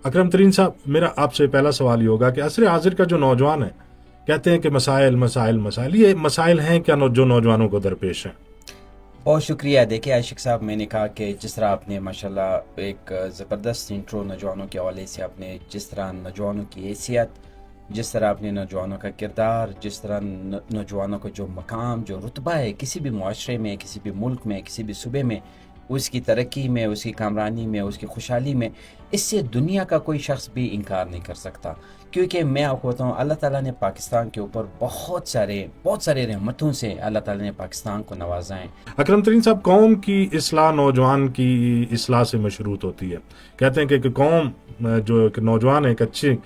اکرم ترین صاحب، میرا آپ سے پہلا سوال یہ ہوگا کہ عصر حاضر کا جو نوجوان ہے، کہتے ہیں کہ مسائل مسائل مسائل، یہ مسائل ہیں کیا جو نوجوانوں کو درپیش ہیں؟ بہت شکریہ. دیکھیے عاشق صاحب، میں نے کہا کہ جس طرح آپ نے ماشاءاللہ ایک زبردست انٹرو نوجوانوں کے حوالے سے، آپ نے جس طرح نوجوانوں کی حیثیت، جس طرح آپ نے نوجوانوں کا کردار، جس طرح نوجوانوں کا جو مقام، جو رتبہ ہے کسی بھی معاشرے میں، کسی بھی ملک میں، کسی بھی صوبے میں، اس کی ترقی میں، اس کی کامرانی میں، اس کی خوشحالی میں، اس سے دنیا کا کوئی شخص بھی انکار نہیں کر سکتا. کیونکہ میں آپ کو بتاؤں، اللہ تعالیٰ نے پاکستان کے اوپر بہت سارے رحمتوں سے اللہ تعالیٰ نے پاکستان کو نوازا ہے. اکرم ترین صاحب، قوم کی اصلاح نوجوان کی اصلاح سے مشروط ہوتی ہے. کہتے ہیں کہ قوم جو ایک نوجوان ایک اچھی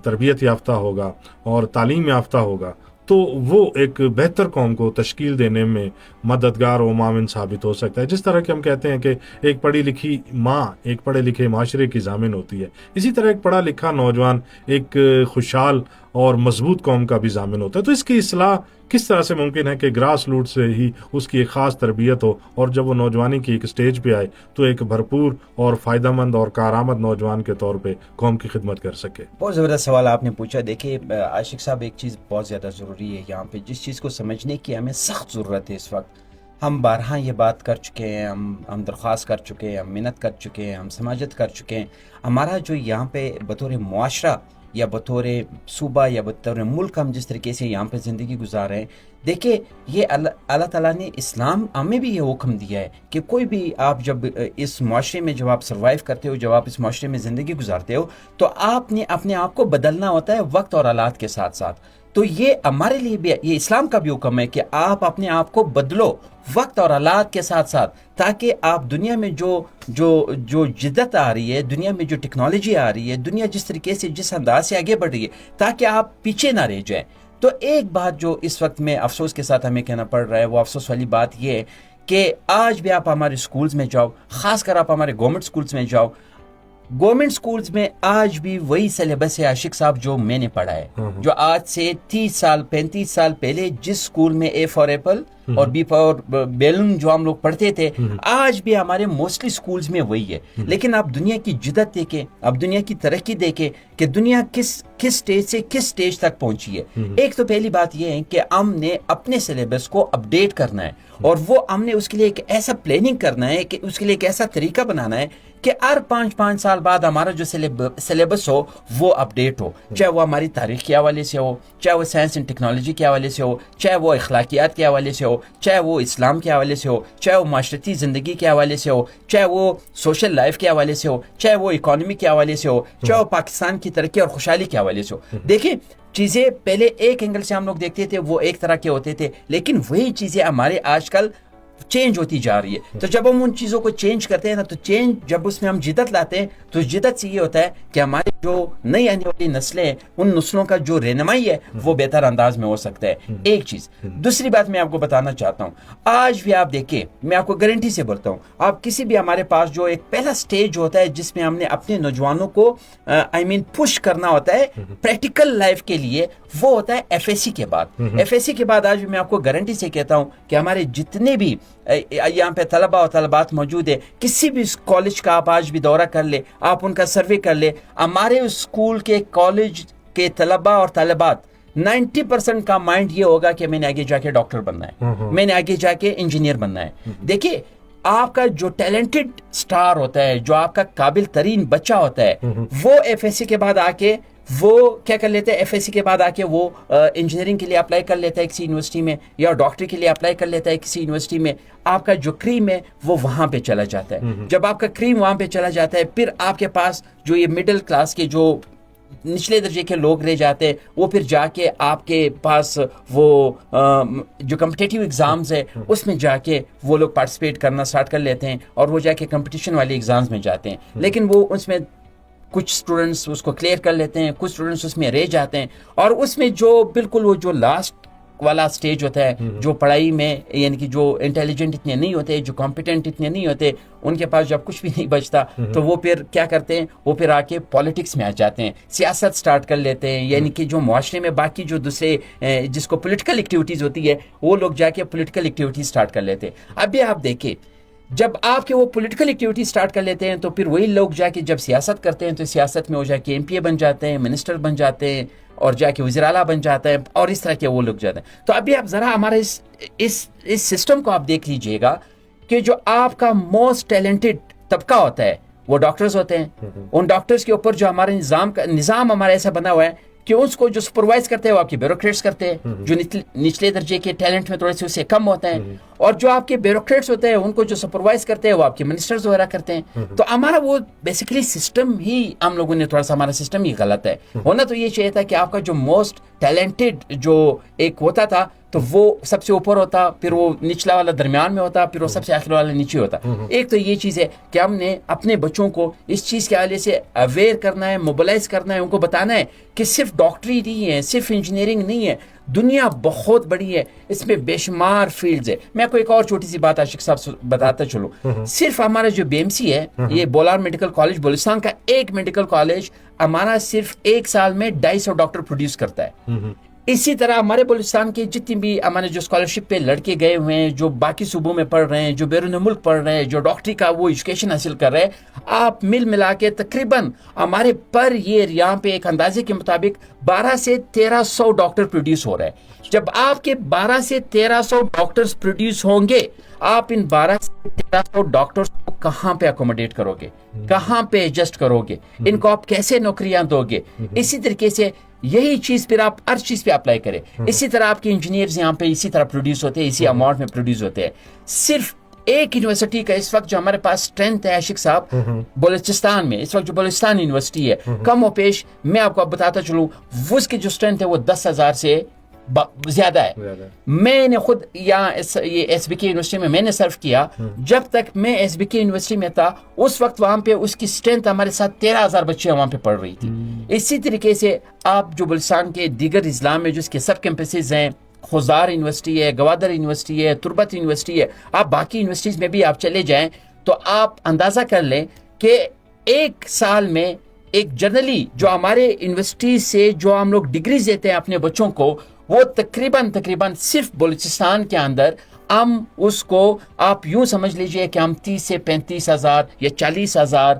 تربیت یافتہ ہوگا اور تعلیم یافتہ ہوگا تو وہ ایک بہتر قوم کو تشکیل دینے میں مددگار و معاون ثابت ہو سکتا ہے. جس طرح کہ ہم کہتے ہیں کہ ایک پڑھی لکھی ماں ایک پڑھے لکھے معاشرے کی ضامن ہوتی ہے، اسی طرح ایک پڑھا لکھا نوجوان ایک خوشحال اور مضبوط قوم کا بھی ضامن ہوتا ہے. تو اس کی اصلاح کس طرح سے ممکن ہے کہ گراس روٹ سے ہی اس کی ایک خاص تربیت ہو، اور جب وہ نوجوانی کی ایک سٹیج پہ آئے تو ایک بھرپور اور فائدہ مند اور کارآمد نوجوان کے طور پہ قوم کی خدمت کر سکے؟ بہت زبردست سوال آپ نے پوچھا. دیکھیے عاشق صاحب، ایک چیز بہت زیادہ ضروری ہے یہاں پہ، جس چیز کو سمجھنے کی ہمیں سخت ضرورت ہے اس وقت. ہم بارہا یہ بات کر چکے ہیں، ہم درخواست کر چکے ہیں، ہم منت کر چکے ہیں، ہم سماجت کر چکے ہیں. ہمارا جو یہاں پہ بطور معاشرہ یا بطور صوبہ یا بطور ملک ہم جس طریقے سے یہاں پہ زندگی گزار رہے ہیں، دیکھیں یہ اللہ تعالیٰ نے اسلام ہمیں بھی یہ حکم دیا ہے کہ کوئی بھی آپ جب اس معاشرے میں جب آپ سروائیو کرتے ہو، جب آپ اس معاشرے میں زندگی گزارتے ہو، تو آپ نے اپنے آپ کو بدلنا ہوتا ہے وقت اور حالات کے ساتھ ساتھ. تو یہ ہمارے لیے بھی، یہ اسلام کا بھی حکم ہے کہ آپ اپنے آپ کو بدلو وقت اور حالات کے ساتھ ساتھ، تاکہ آپ دنیا میں جو جدت آ رہی ہے، دنیا میں جو ٹیکنالوجی آ رہی ہے، دنیا جس طریقے سے جس انداز سے آگے بڑھ رہی ہے، تاکہ آپ پیچھے نہ رہ جائیں. تو ایک بات جو اس وقت میں افسوس کے ساتھ ہمیں کہنا پڑ رہا ہے، وہ افسوس والی بات یہ ہے کہ آج بھی آپ ہمارے سکولز میں جاؤ، خاص کر آپ ہمارے گورنمنٹ سکولز میں جاؤ، گورنمنٹ سکولز میں آج بھی وہی سلیبس ہے عاشق صاحب جو میں نے پڑھا ہے، جو آج سے 30 سال 35 سال پہلے جس سکول میں اے فار ایپل اور بی فار بیلون جو ہم لوگ پڑھتے تھے، آج بھی ہمارے موسٹلی سکولز میں وہی ہے. لیکن آپ دنیا کی جدت دیکھیں، آپ دنیا کی ترقی دیکھیں کہ دنیا کس سٹیج سے کس سٹیج تک پہنچی ہے. ایک تو پہلی بات یہ ہے کہ ہم نے اپنے سلیبس کو اپڈیٹ کرنا ہے، اور وہ ہم نے اس کے لیے ایک ایسا پلاننگ کرنا ہے کہ اس کے لیے ایک ایسا طریقہ بنانا ہے کہ ہر 5 سال بعد ہمارا جو سلیبس ہو وہ اپڈیٹ ہو، چاہے وہ ہماری تاریخ کے حوالے سے ہو، چاہے وہ سائنس اینڈ ٹیکنالوجی کے حوالے سے ہو، چاہے وہ اخلاقیات کے حوالے سے ہو، چاہے وہ اسلام کے حوالے سے ہو، چاہے وہ معاشرتی زندگی کے حوالے سے ہو، چاہے وہ سوشل لائف کے حوالے سے ہو، چاہے وہ اکانومی کے حوالے سے ہو، چاہے وہ پاکستان کی ترقی اور خوشحالی کے حوالے سے ہو. دیکھیں چیزیں پہلے ایک اینگل سے ہم لوگ دیکھتے تھے، وہ ایک طرح کے ہوتے تھے، لیکن وہی چیزیں ہمارے آج کل چینج ہوتی جا رہی ہے. تو جب ہم ان چیزوں کو چینج کرتے ہیں نا، تو چینج جب اس میں ہم جدت لاتے ہیں، تو جدت سے یہ ہوتا ہے کہ ہماری جو نئی آنے والی نسلیں ہیں، ان نسلوں کا جو رہنمائی ہے وہ بہتر انداز میں ہو سکتا ہے. ایک چیز. دوسری بات میں آپ کو بتانا چاہتا ہوں، آج بھی آپ دیکھیں، میں آپ کو گارنٹی سے بولتا ہوں، آپ کسی بھی ہمارے پاس جو ایک پہلا سٹیج ہوتا ہے جس میں ہم نے اپنے نوجوانوں کو پش کرنا ہوتا ہے پریکٹیکل لائف کے لیے، وہ ہوتا ہے ایف ایس سی کے بعد. ایف ایس سی کے بعد آج بھی میں آپ کو گارنٹی سے کہتا ہوں کہ ہمارے جتنے بھی یہاں پہ طلبہ و طالبات موجود ہیں، کسی بھی کالج کا آپ آج بھی دورہ کر لیں، آپ ان کا سروے کر لیں، ہمارے اسکول کے کالج کے طلبہ اور طالبات 90% کا مائنڈ یہ ہوگا کہ میں نے آگے جا کے ڈاکٹر بننا ہے، میں نے آگے جا کے انجینئر بننا ہے. دیکھیے آپ کا جو ٹیلنٹڈ سٹار ہوتا ہے، جو آپ کا قابل ترین بچہ ہوتا ہے، وہ ایف ایس سی کے بعد آ کے وہ کیا کر لیتے ہیں، ایف ایس سی کے بعد آ کے وہ انجینئرنگ کے لیے اپلائی کر لیتا ہے کسی یونیورسٹی میں، یا ڈاکٹری کے لیے اپلائی کر لیتا ہے کسی یونیورسٹی میں. آپ کا جو کریم ہے وہ وہاں پہ چلا جاتا ہے. جب آپ کا کریم وہاں پہ چلا جاتا ہے، پھر آپ کے پاس جو یہ مڈل کلاس کے جو نچلے درجے کے لوگ رہ جاتے ہیں، وہ پھر جا کے آپ کے پاس وہ جو کمپٹیٹیو ایگزامز ہے اس میں جا کے وہ لوگ پارٹیسپیٹ کرنا سٹارٹ کر لیتے ہیں، اور وہ جا کے کمپٹیشن والے ایگزامز میں جاتے ہیں. لیکن وہ اس میں کچھ سٹوڈنٹس اس کو کلیئر کر لیتے ہیں، کچھ سٹوڈنٹس اس میں رہ جاتے ہیں، اور اس میں جو بالکل وہ جو لاسٹ والا سٹیج ہوتا ہے، جو پڑھائی میں یعنی کہ جو انٹیلیجنٹ اتنے نہیں ہوتے، جو کمپیٹنٹ اتنے نہیں ہوتے، ان کے پاس جب کچھ بھی نہیں بچتا تو وہ پھر کیا کرتے ہیں، وہ پھر آ کے پالیٹکس میں آ جاتے ہیں، سیاست سٹارٹ کر لیتے ہیں. یعنی کہ جو معاشرے میں باقی جو دوسرے جس کو پولیٹیکل ایکٹیویٹیز ہوتی ہے، وہ لوگ جا کے پولیٹیکل ایکٹیویٹیز سٹارٹ کر لیتے ہیں. ابھی آپ دیکھیں جب آپ کے وہ پولیٹیکل ایکٹیویٹی سٹارٹ کر لیتے ہیں تو پھر وہی لوگ جا کے جب سیاست کرتے ہیں تو سیاست میں وہ جا کے ایم پی اے بن جاتے ہیں, منسٹر بن جاتے ہیں, اور جا کے وزیر اعلیٰ بن جاتے ہیں, اور اس طرح کے وہ لوگ جاتے ہیں. تو ابھی آپ ذرا ہمارے اس سسٹم کو آپ دیکھ لیجئے گا کہ جو آپ کا موسٹ ٹیلنٹڈ طبقہ ہوتا ہے وہ ڈاکٹرز ہوتے ہیں. ان ڈاکٹرز کے اوپر جو ہمارے نظام ہمارا ایسا بنا ہوا ہے کہ اس کو جو سپروائز کرتے ہیں وہ آپ کے بیوروکریٹس کرتے ہیں, جو نچلے درجے کے ٹیلنٹ میں تھوڑے سے اس سے کم ہوتے ہیں, اور جو آپ کے بیوروکریٹس ہوتے ہیں ان کو جو سپروائز کرتے ہیں وہ آپ کے منسٹرز وغیرہ کرتے ہیں. تو ہمارا وہ بیسیکلی سسٹم ہی ہم لوگوں نے تھوڑا سا ہمارا سسٹم ہی غلط ہے. ہونا تو یہ چاہیے تھا کہ آپ کا جو موسٹ ٹیلنٹڈ جو ایک ہوتا تھا تو وہ سب سے اوپر ہوتا, پھر وہ نچلا والا درمیان میں ہوتا, پھر وہ سب سے آخر والا نیچے ہوتا. ایک تو یہ چیز ہے کہ ہم نے اپنے بچوں کو اس چیز کے حوالے سے اویئر کرنا ہے, موبلائز کرنا ہے, ان کو بتانا ہے کہ صرف ڈاکٹری نہیں ہے, صرف انجینئرنگ نہیں ہے, دنیا بہت بڑی ہے, اس میں بے شمار فیلڈز ہے. میں آپ کو ایک اور چھوٹی سی بات عاشق صاحب بتاتا چلوں. صرف ہمارا جو بی ایم سی ہے, یہ بولار میڈیکل کالج بلوچستان کا ایک میڈیکل کالج ہمارا صرف ایک سال میں 250 ڈاکٹر پروڈیوس کرتا ہے. اسی طرح ہمارے بلوچستان کے جتنی بھی ہمارے جو اسکالرشپ پہ لڑکے گئے ہوئے ہیں, جو باقی صوبوں میں پڑھ رہے ہیں, جو بیرون ملک پڑھ رہے ہیں, جو ڈاکٹری کا وہ ایجوکیشن حاصل کر رہے ہیں, آپ ملا کے تقریباً ہمارے پر ایئر یہاں پہ ایک اندازے کے مطابق 12 سے 1300 ڈاکٹر پروڈیوس ہو رہے ہیں. جب آپ کے 12 سے 1300 ڈاکٹرز پروڈیوس ہوں گے, آپ ان 12 سے 1300 ڈاکٹرز کو کہاں پہ اکوموڈیٹ کرو گے, کہاں پہ ایڈجسٹ کرو گے, ان کو آپ کیسے نوکریاں دو گے؟ اسی طریقے سے یہی چیز پھر آپ ہر چیز پہ اپلائی کریں. اسی طرح آپ کے انجینئرز یہاں پہ اسی طرح پروڈیوس ہوتے ہیں, اسی اماؤنٹ میں پروڈیوس ہوتے ہیں. صرف ایک یونیورسٹی کا اس وقت جو ہمارے پاس اسٹرینتھ ہے عاشق صاحب بلوچستان میں, اس وقت جو بلوچستان یونیورسٹی ہے, کم و پیش میں آپ کو بتاتا چلوں اس کی جو اسٹرینتھ ہے وہ 10,000 سے زیادہ ہے. میں نے خود یہاں یہ ایس بی کے یونیورسٹی میں نے سرو کیا. جب تک میں ایس بی کے یونیورسٹی میں تھا اس وقت وہاں پہ اس کی اسٹرینتھ ہمارے ساتھ 13,000 بچے وہاں پہ پڑھ رہی تھی. اسی طریقے سے آپ جو بلوچستان کے دیگر اضلاع میں جو اس کے سب کیمپسز ہیں, خوزار یونیورسٹی ہے, گوادر یونیورسٹی ہے, تربت یونیورسٹی ہے, آپ باقی یونیورسٹیز میں بھی آپ چلے جائیں تو آپ اندازہ کر لیں کہ ایک سال میں ایک جنرلی جو ہمارے یونیورسٹی سے جو ہم لوگ ڈگریز دیتے ہیں اپنے بچوں کو, وہ تقریباً صرف بلوچستان کے اندر ہم اس کو آپ یوں سمجھ لیجئے کہ ہم 30 سے 35,000 یا 40,000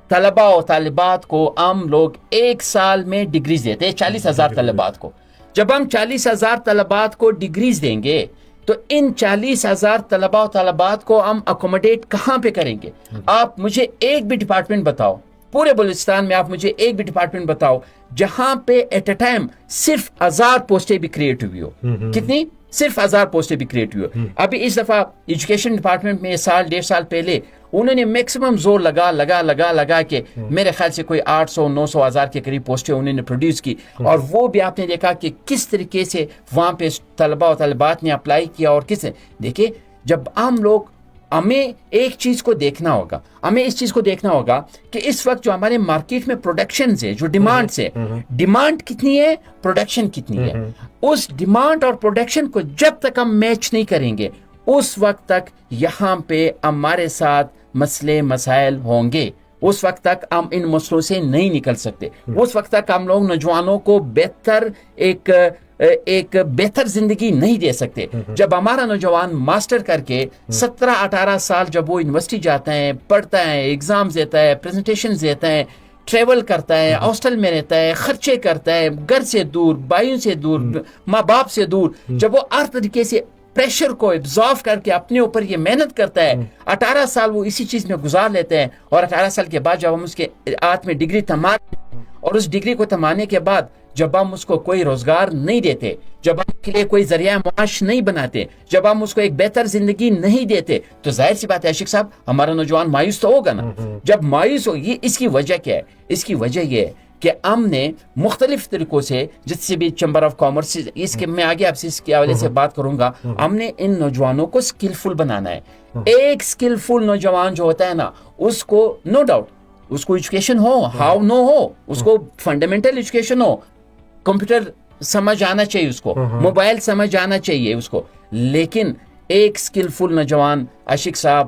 طلباء و طالبات کو ہم لوگ ایک سال میں ڈگریز دیتے ہیں. 40,000 طلبات کو جب ہم 40,000 طلبات کو ڈگریز دیں گے تو ان 40,000 طلباء و طالبات کو ہم اکوموڈیٹ کہاں پہ کریں گے؟ آپ مجھے ایک بھی ڈپارٹمنٹ بتاؤ پورے بلوچستان میں, آپ مجھے ایک بھی ڈپارٹمنٹ بتاؤ جہاں پہ ایٹ اے ٹائم صرف 1000 پوسٹیں بھی کریٹ ہوئی ہو. کتنی؟ صرف 1000 پوسٹیں بھی کریٹ ہوئی ہو. ابھی اس دفعہ ایجوکیشن ڈپارٹمنٹ میں سال 1.5 سال پہلے انہوں نے میکسیمم زور لگا کے میرے خیال سے کوئی 800-900 ہزار کے قریب پوسٹیں انہوں نے پروڈیوس کی. اور وہ بھی آپ نے دیکھا کہ کس طریقے سے وہاں پہ طلباء و طالبات نے اپلائی کیا. اور دیکھیں جب ہم لوگ, ہمیں ایک چیز کو دیکھنا ہوگا, ہمیں اس چیز کو دیکھنا ہوگا کہ اس وقت جو ہمارے مارکیٹ میں پروڈکشنز ہے, جو ڈیمانڈز ہے, ڈیمانڈ کتنی ہے, پروڈکشن کتنی ہے. اس ڈیمانڈ اور پروڈکشن کو جب تک ہم میچ نہیں کریں گے اس وقت تک یہاں پہ ہمارے ساتھ مسئلے مسائل ہوں گے. اس وقت تک ہم ان مسئلوں سے نہیں نکل سکتے. اس وقت تک ہم لوگ نوجوانوں کو ایک بہتر زندگی نہیں دے سکتے. جب ہمارا نوجوان ماسٹر کر کے 17-18 سال جب وہ یونیورسٹی جاتا ہے, پڑھتا ہے, ایگزامز دیتا ہے, پریزنٹیشنز دیتا ہے, ٹریول کرتا ہے, ہاسٹل میں رہتا ہے, خرچے کرتا ہے, گھر سے دور, بھائیوں سے دور, ماں باپ سے دور, جب وہ ہر طریقے سے پریشر کو ایبزارو کر کے اپنے اوپر یہ محنت کرتا ہے, 18 سال وہ اسی چیز میں گزار لیتے ہیں. اور 18 سال کے بعد جب ہم اس کے ہاتھ میں ڈگری تھماتے ہیں اور اس ڈگری کو تھمانے کے بعد جب ہم اس کو کوئی روزگار نہیں دیتے, جب ہم کے لیے کوئی ذریعہ معاش نہیں بناتے, جب ہم اس کو ایک بہتر زندگی نہیں دیتے, تو ظاہر سی بات ہے عاشق صاحب ہمارا نوجوان مایوس تو ہوگا نا. جب مایوس ہو, یہ اس کی وجہ کیا ہے؟ اس کی وجہ یہ ہے کہ ہم نے مختلف طریقوں سے, جس سے بھی چیمبر آف کامرس, اس کے میں آگے آپ سے اس کے حوالے سے بات کروں گا, ہم نے ان نوجوانوں کو اسکلفل بنانا ہے. ایک اسکلفل نوجوان جو ہوتا ہے نا, اس کو نو ڈاؤٹ اس کو ایجوکیشن ہو, ہاؤ نو ہو, اس کو فنڈامنٹل ایجوکیشن ہو, کمپیوٹر سمجھ آنا چاہیے اس کو, موبائل سمجھ آنا چاہیے اس کو, لیکن ایک اسکلفل نوجوان عاشق صاحب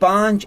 5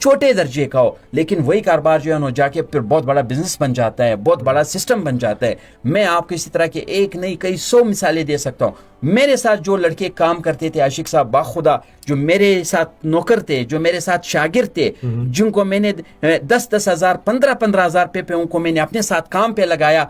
چھوٹے درجے کا ہو, لیکن وہی کاروبار جو ہے انہوں جا کے پھر بہت بڑا بزنس بن جاتا ہے, بہت بڑا سسٹم بن جاتا ہے. میں آپ کو اسی طرح کے ایک نہیں کئی 100 مثالیں دے سکتا ہوں. میرے ساتھ جو لڑکے کام کرتے تھے عاشق صاحب باخدا, جو میرے ساتھ نوکر تھے, جو میرے ساتھ شاگرد تھے, جن کو میں نے 10-10 ہزار 15-15 ہزار پہ ان کو میں نے اپنے ساتھ کام پہ لگایا,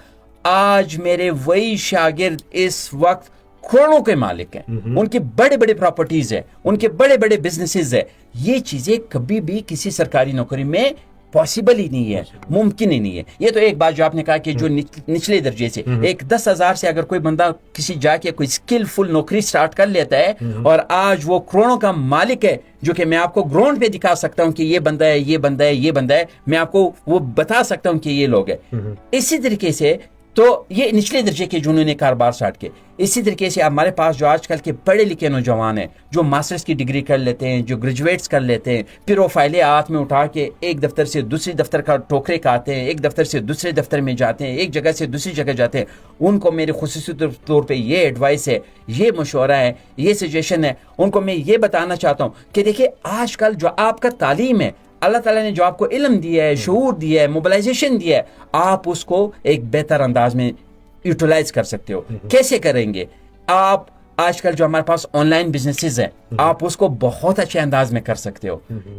آج میرے وہی شاگرد اس وقت کروڑوں کے مالک ہیں, ان کی بڑے بڑے پراپرٹیز ہیں, ان کے بڑے بڑے بزنسز ہیں. یہ چیزیں کبھی بھی کسی سرکاری نوکری میں پاسبل ہی نہیں ہے, ممکن ہی نہیں ہے. یہ تو ایک بات جو آپ نے کہا کہ جو نچلے درجے سے ایک 10,000 سے اگر کوئی بندہ کسی جا کے کوئی اسکلفل نوکری سٹارٹ کر لیتا ہے اور آج وہ کروڑوں کا مالک ہے, جو کہ میں آپ کو گراؤنڈ پہ دکھا سکتا ہوں کہ یہ بندہ ہے, یہ بندہ ہے, یہ بندہ ہے, میں آپ کو وہ بتا سکتا ہوں کہ یہ لوگ ہیں. اسی طریقے سے تو یہ نچلے درجے کے جنہوں نے کاروبار سٹارٹ کیے. اسی طریقے سے ہمارے پاس جو آج کل کے پڑھے لکھے نوجوان ہیں, جو ماسٹرز کی ڈگری کر لیتے ہیں, جو گریجویٹس کر لیتے ہیں, پھر وہ فائلیں ہاتھ میں اٹھا کے ایک دفتر سے دوسری دفتر کا ٹوکرے کھاتے ہیں, ایک دفتر سے دوسرے دفتر میں جاتے ہیں, ایک جگہ سے دوسری جگہ جاتے ہیں. ان کو میرے خصوصی طور پہ یہ ایڈوائس ہے, یہ مشورہ ہے, یہ سجیشن ہے, ان کو میں یہ بتانا چاہتا ہوں کہ دیکھیں آج کل جو آپ کا تعلیم ہے, اللہ تعالیٰ نے جو آپ کو علم دیا ہے, شعور دیا ہے, موبلائزیشن دیا ہے, آپ اس کو ایک بہتر انداز میں یوٹیلائز کر سکتے ہو. کیسے کریں گے آپ؟ آج کل جو ہمارے پاس آن لائن بزنسز ہیں, آپ اس کو بہت اچھے انداز میں کر سکتے ہو.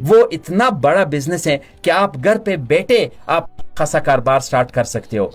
وہ اتنا بڑا بزنس ہے کہ آپ گھر پہ بیٹھے آپ خاصا کاروبار سٹارٹ کر سکتے ہو.